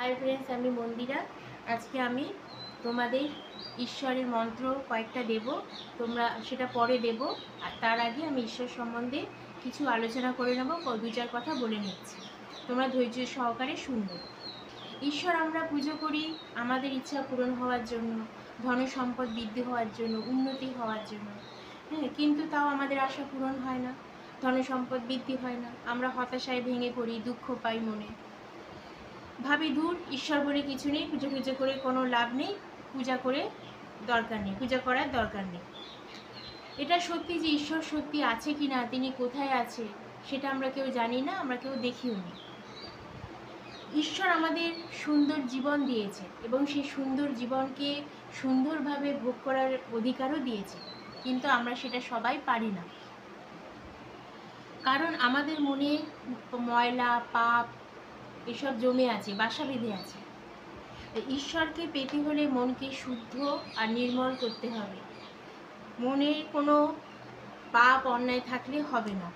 Hi friends, आमी मंदिरा। आज के आमी तोमादेर ईश्वरेर मंत्र कयेकटा देव, तोमरा सेटा परे देव। आर तार आगे आमी ईश्वर सम्बन्धे किछु आलोचना करे नेब, दु चार कथा बोले निচ্ছি। तोमरा धैर्य सहकारे शुनबे। ईश्वर आमरा पुजो करी आमादेर इच्छा पूरण हওয়ার জন্য, धन सम्पद बृद्धि हওয়ার জন্য, उन्नति हওয়ার জন্য। হ্যাঁ, কিন্তু তাও আমাদের আশা পূরণ হয় না, ধন সম্পদ বৃদ্ধি হয় না। আমরা হতাশায় ভেঙে পড়ি, দুঃখ পাই মনে। ভাবি দূর, ঈশ্বর বলে কিছু নেই, পুজো টুজো করে কোনো লাভ নেই, পূজা করে দরকার নেই, পূজা করার দরকার নেই। এটা সত্যি যে ঈশ্বর সত্যি আছে কি না, তিনি কোথায় আছে সেটা আমরা কেউ জানি না, আমরা কেউ দেখিও নি। ঈশ্বর আমাদের সুন্দর জীবন দিয়েছে এবং সেই সুন্দর জীবনকে সুন্দরভাবে ভোগ করার অধিকারও দিয়েছে, কিন্তু আমরা সেটা সবাই পারি না। কারণ আমাদের মনে ময়লা পাপ এসব জমে আছে, বাসা বেঁধে আছে। ঈশ্বরকে পেতে হলে মনকে শুদ্ধ আর নির্মল করতে হবে। মনে কোনো পাপ অন্যায় থাকলে হবে না।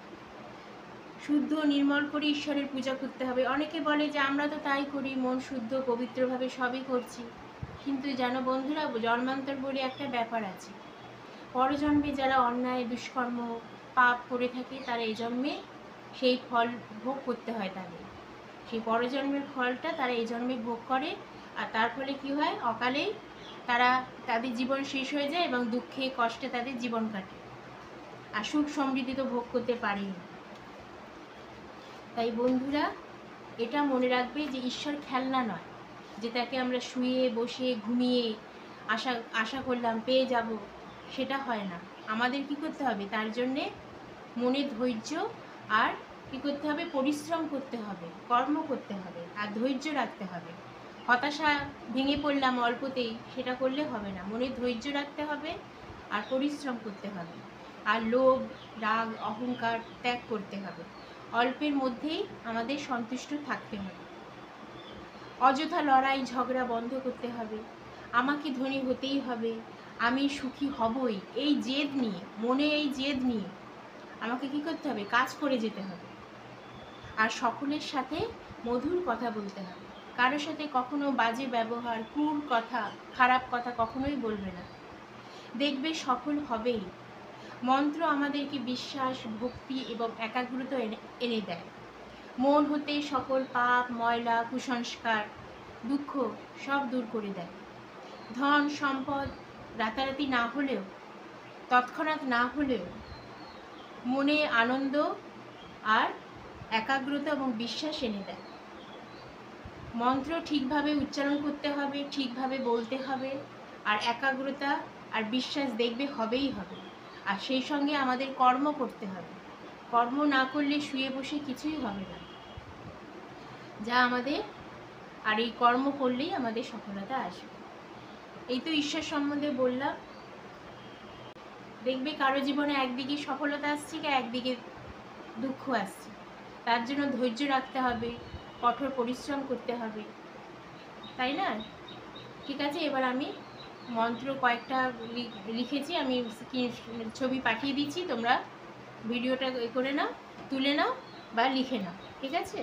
শুদ্ধ নির্মল করে ঈশ্বরের পূজা করতে হবে। অনেকে বলে যে আমরা তো তাই করি, মন শুদ্ধ পবিত্রভাবে সবই করছি, কিন্তু জানো বন্ধুরা, জন্মান্তর বলে একটা ব্যাপার আছে। পরজন্মে যারা অন্যায় দুষ্কর্ম পাপ করে থাকে, তারা এই জন্মে সেই ফল ভোগ করতে হয় তাদের। সেই পরজন্মের ফলটা তারা এই জন্মে ভোগ করে, আর তার ফলে কী হয়, অকালেই তাদের জীবন শেষ হয়ে যায় এবং দুঃখে কষ্টে তাদের জীবন কাটে, আর সুখ সমৃদ্ধি তো ভোগ করতে পারেই। তাই বন্ধুরা, এটা মনে রাখবে যে ঈশ্বর খেলনা নয়, যে তাকে আমরা শুয়ে বসে ঘুমিয়ে আশা করলাম পেয়ে যাব, সেটা হয় না। আমাদের কি করতে হবে, তার জন্যে মনে ধৈর্য আর কী করতে হবে, পরিশ্রম করতে হবে, কর্ম করতে হবে আর ধৈর্য রাখতে হবে। হতাশা ভেঙে পড়লাম অল্পতেই, সেটা করলে হবে না। মনে ধৈর্য রাখতে হবে আর পরিশ্রম করতে হবে, আর লোভ রাগ অহংকার ত্যাগ করতে হবে। অল্পের মধ্যেই আমাদের সন্তুষ্ট থাকতে হবে। অযথা লড়াই ঝগড়া বন্ধ করতে হবে। আমাকে ধনী হতেই হবে, আমি সুখী হবই, এই জেদ নিয়ে, মনে এই জেদ নিয়ে আমাকে কী করতে হবে, কাজ করে যেতে হবে। আর সকলের সাথে মধুর কথা বলতে হবে। কারোর সাথে কখনো বাজে ব্যবহার, ক্রূর কথা, খারাপ কথা কখনোই বলবে না, দেখবে সফল হবেই। মন্ত্র আমাদেরকে বিশ্বাস, ভক্তি এবং একাগ্রতা এনে দেয়। মন হতে সকল পাপ ময়লা কুসংস্কার দুঃখ সব দূর করে দেয়। ধন সম্পদ রাতারাতি না হলেও, তৎক্ষণাৎ না হলেও, মনে আনন্দ আর একাগ্রতা এবং বিশ্বাস এনে দেয়। মন্ত্র ঠিকভাবে উচ্চারণ করতে হবে, ঠিকভাবে বলতে হবে, আর একাগ্রতা আর বিশ্বাস দেখবে হবেই হবে। আর সেই সঙ্গে আমাদের কর্ম করতে হবে। কর্ম না করলে শুয়ে বসে কিছুই হবে না, যা আমাদের, আর এই কর্ম করলেই আমাদের সফলতা আসবে। এই তো ঈশ্বর সম্বন্ধে বললাম। দেখবে কারো জীবনে একদিকে সফলতা আসছে, একদিকে দুঃখ আসছে। তার জন্য ধৈর্য রাখতে হবে, কঠোর পরিশ্রম করতে হবে, তাই না? ঠিক আছে, এবার আমি মন্ত্র কয়েকটা লিখেছি, আমি ছবি পাঠিয়ে দিচ্ছি, তোমরা ভিডিওটা করে নাও, তুলে নাও বা লিখে নাও, ঠিক আছে?